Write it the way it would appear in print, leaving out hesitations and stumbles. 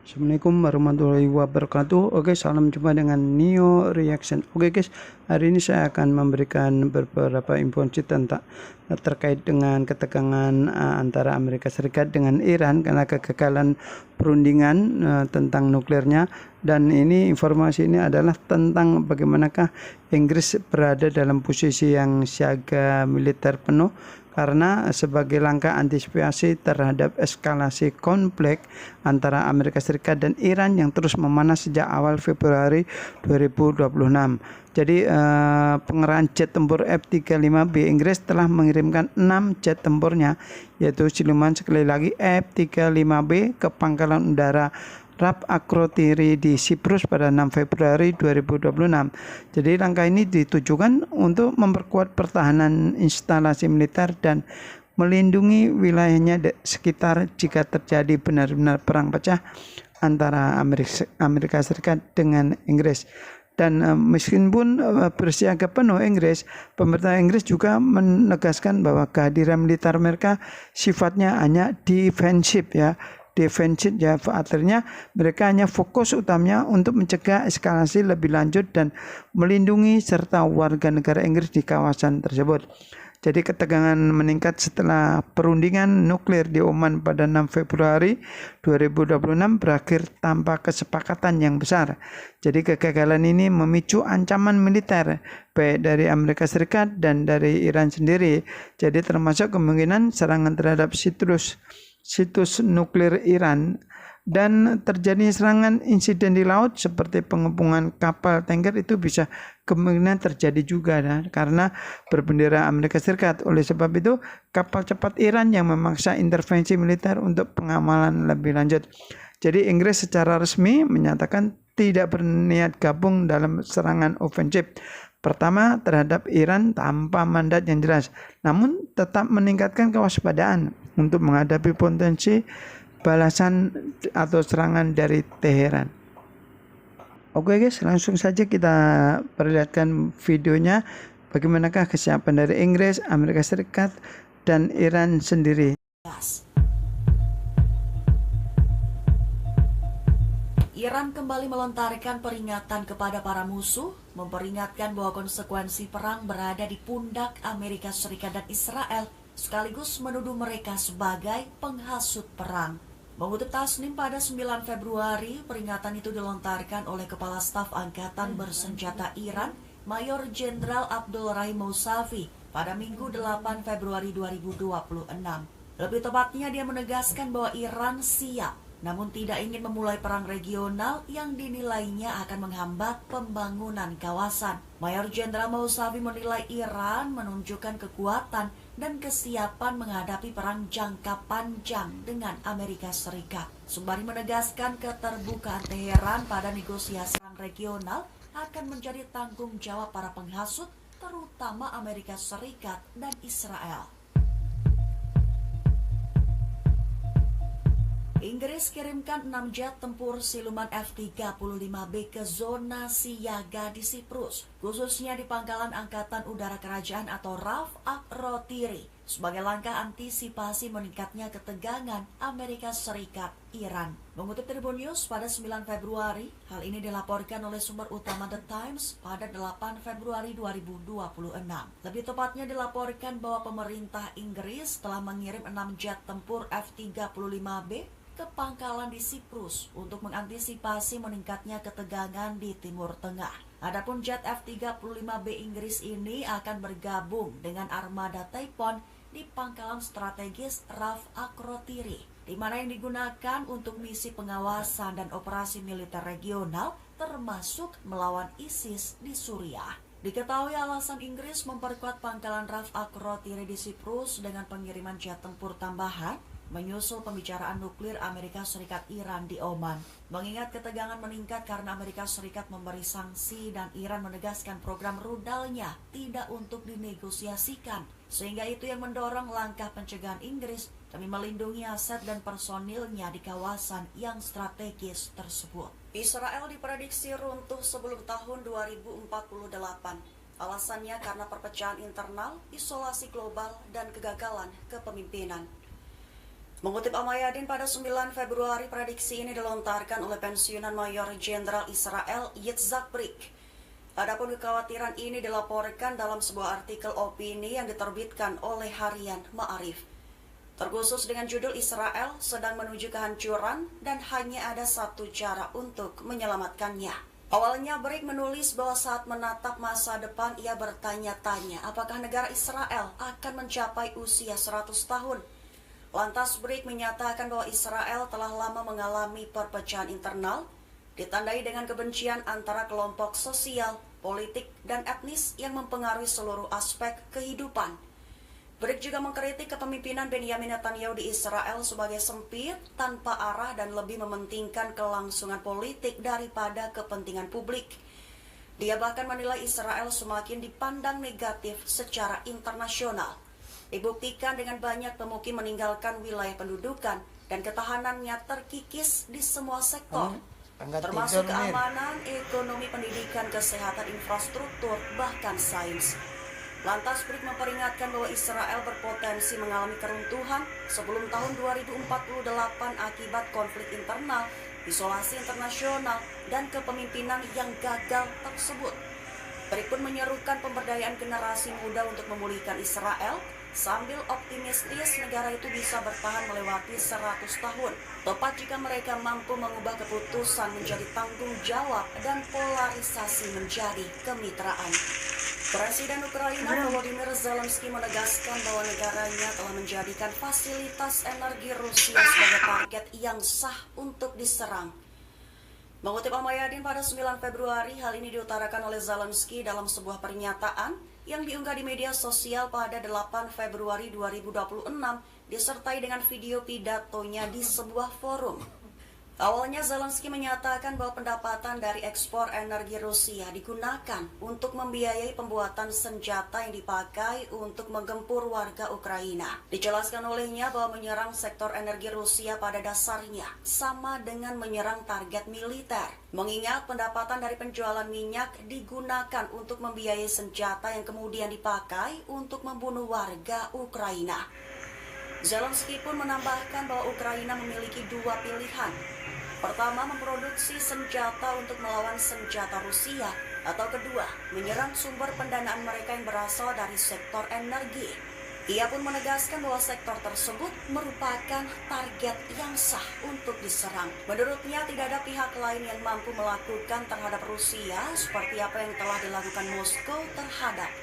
Assalamualaikum warahmatullahi wabarakatuh. Oke, salam jumpa dengan Neo Reaction. Oke guys, hari ini saya akan memberikan beberapa informasi tentang terkait dengan ketegangan antara Amerika Serikat dengan Iran karena kegagalan perundingan tentang nuklirnya. Dan ini informasi ini adalah tentang bagaimanakah Inggris berada dalam posisi yang siaga militer penuh karena sebagai langkah antisipasi terhadap eskalasi konflik antara Amerika Serikat dan Iran yang terus memanas sejak awal Februari 2026. Jadi pengerahan jet tempur F-35B Inggris telah mengirimkan 6 jet tempurnya, yaitu siluman sekali lagi F-35B ke pangkalan udara Raf Akrotiri di Siprus pada 6 Februari 2026. Jadi langkah ini ditujukan untuk memperkuat pertahanan instalasi militer dan melindungi wilayahnya sekitar jika terjadi benar-benar perang pecah antara Amerika Serikat dengan Inggris. Dan meskipun bersiaga penuh Inggris, pemerintah Inggris juga menegaskan bahwa kehadiran militer mereka sifatnya hanya defensif ya. Defensif ya, artinya mereka hanya fokus utamanya untuk mencegah eskalasi lebih lanjut dan melindungi serta warga negara Inggris di kawasan tersebut. Jadi ketegangan meningkat setelah perundingan nuklir di Oman pada 6 Februari 2026 berakhir tanpa kesepakatan yang besar. Jadi kegagalan ini memicu ancaman militer baik dari Amerika Serikat dan dari Iran sendiri. Jadi termasuk kemungkinan serangan terhadap situs nuklir Iran dan terjadi serangan insiden di laut seperti pengepungan kapal tanker itu bisa kemungkinan terjadi juga karena berbendera Amerika Serikat. Oleh sebab itu kapal cepat Iran yang memaksa intervensi militer untuk pengamalan lebih lanjut. Jadi Inggris secara resmi menyatakan tidak berniat gabung dalam serangan ofensif pertama terhadap Iran tanpa mandat yang jelas, namun tetap meningkatkan kewaspadaan untuk menghadapi potensi balasan atau serangan dari Teheran. Oke guys, langsung saja kita perlihatkan videonya bagaimanakah kesiapan dari Inggris, Amerika Serikat, dan Iran sendiri. Iran kembali melontarkan peringatan kepada para musuh, memperingatkan bahwa konsekuensi perang berada di pundak Amerika Serikat dan Israel, sekaligus menuduh mereka sebagai penghasut perang. Mengutip Tasnim pada 9 Februari, peringatan itu dilontarkan oleh Kepala Staf Angkatan Bersenjata Iran, Mayor Jenderal Abdul Rahim Mousavi, pada Minggu 8 Februari 2026. Lebih tepatnya, dia menegaskan bahwa Iran siap namun tidak ingin memulai perang regional yang dinilainya akan menghambat pembangunan kawasan. Mayor Jenderal Mousavi menilai Iran menunjukkan kekuatan dan kesiapan menghadapi perang jangka panjang dengan Amerika Serikat. Sembari menegaskan keterbukaan Teheran pada negosiasi perang regional akan menjadi tanggung jawab para penghasut, terutama Amerika Serikat dan Israel. Inggris kirimkan 6 jet tempur siluman F-35B ke zona siaga di Siprus, khususnya di pangkalan Angkatan Udara Kerajaan atau Raf Akrotiri, sebagai langkah antisipasi meningkatnya ketegangan Amerika Serikat-Iran. Mengutip Tribun News pada 9 Februari, hal ini dilaporkan oleh sumber utama The Times pada 8 Februari 2026. Lebih tepatnya dilaporkan bahwa pemerintah Inggris telah mengirim 6 jet tempur F-35B ke pangkalan di Siprus untuk mengantisipasi meningkatnya ketegangan di Timur Tengah. Adapun jet F-35B Inggris ini akan bergabung dengan armada Taipon di pangkalan strategis Raf Akrotiri, di mana yang digunakan untuk misi pengawasan dan operasi militer regional termasuk melawan ISIS di Suriah. Diketahui alasan Inggris memperkuat pangkalan Raf Akrotiri di Siprus dengan pengiriman jet tempur tambahan menyusul pembicaraan nuklir Amerika Serikat Iran di Oman. Mengingat ketegangan meningkat karena Amerika Serikat memberi sanksi dan Iran menegaskan program rudalnya tidak untuk dinegosiasikan, sehingga itu yang mendorong langkah pencegahan Inggris demi melindungi aset dan personilnya di kawasan yang strategis tersebut. Israel diprediksi runtuh sebelum tahun 2048. Alasannya karena perpecahan internal, isolasi global, dan kegagalan kepemimpinan. Mengutip Amayadin, pada 9 Februari prediksi ini dilontarkan oleh pensiunan Mayor Jenderal Israel Yitzhak Brik. Adapun kekhawatiran ini dilaporkan dalam sebuah artikel opini yang diterbitkan oleh harian Ma'arif. Terkhusus dengan judul Israel sedang menuju kehancuran dan hanya ada satu cara untuk menyelamatkannya. Awalnya Brik menulis bahwa saat menatap masa depan ia bertanya-tanya apakah negara Israel akan mencapai usia 100 tahun. Lantas Brik menyatakan bahwa Israel telah lama mengalami perpecahan internal, ditandai dengan kebencian antara kelompok sosial, politik, dan etnis yang mempengaruhi seluruh aspek kehidupan. Brik juga mengkritik kepemimpinan Benyamin Netanyahu di Israel sebagai sempit, tanpa arah, dan lebih mementingkan kelangsungan politik daripada kepentingan publik. Dia bahkan menilai Israel semakin dipandang negatif secara internasional. Dibuktikan dengan banyak pemukim meninggalkan wilayah pendudukan dan ketahanannya terkikis di semua sektor, termasuk keamanan, ekonomi, pendidikan, kesehatan, infrastruktur, bahkan sains. Lantas Brik memperingatkan bahwa Israel berpotensi mengalami keruntuhan sebelum tahun 2048 akibat konflik internal, isolasi internasional, dan kepemimpinan yang gagal tersebut. Brik pun menyerukan pemberdayaan generasi muda untuk memulihkan Israel, sambil optimistis negara itu bisa bertahan melewati 100 tahun. Tepat jika mereka mampu mengubah keputusan menjadi tanggung jawab dan polarisasi menjadi kemitraan. Presiden Ukraina Volodymyr Zelensky menegaskan bahwa negaranya telah menjadikan fasilitas energi Rusia sebagai target yang sah untuk diserang. Mengutip Amayadin, pada 9 Februari, hal ini diutarakan oleh Zelensky dalam sebuah pernyataan yang diunggah di media sosial pada 8 Februari 2026, disertai dengan video pidatonya di sebuah forum. Awalnya Zelensky menyatakan bahwa pendapatan dari ekspor energi Rusia digunakan untuk membiayai pembuatan senjata yang dipakai untuk menggempur warga Ukraina. Dijelaskan olehnya bahwa menyerang sektor energi Rusia pada dasarnya sama dengan menyerang target militer, mengingat pendapatan dari penjualan minyak digunakan untuk membiayai senjata yang kemudian dipakai untuk membunuh warga Ukraina. Zelensky pun menambahkan bahwa Ukraina memiliki dua pilihan. Pertama, memproduksi senjata untuk melawan senjata Rusia, atau kedua, menyerang sumber pendanaan mereka yang berasal dari sektor energi. Ia pun menegaskan bahwa sektor tersebut merupakan target yang sah untuk diserang. Menurutnya, tidak ada pihak lain yang mampu melakukan terhadap Rusia seperti apa yang telah dilakukan Moskow terhadap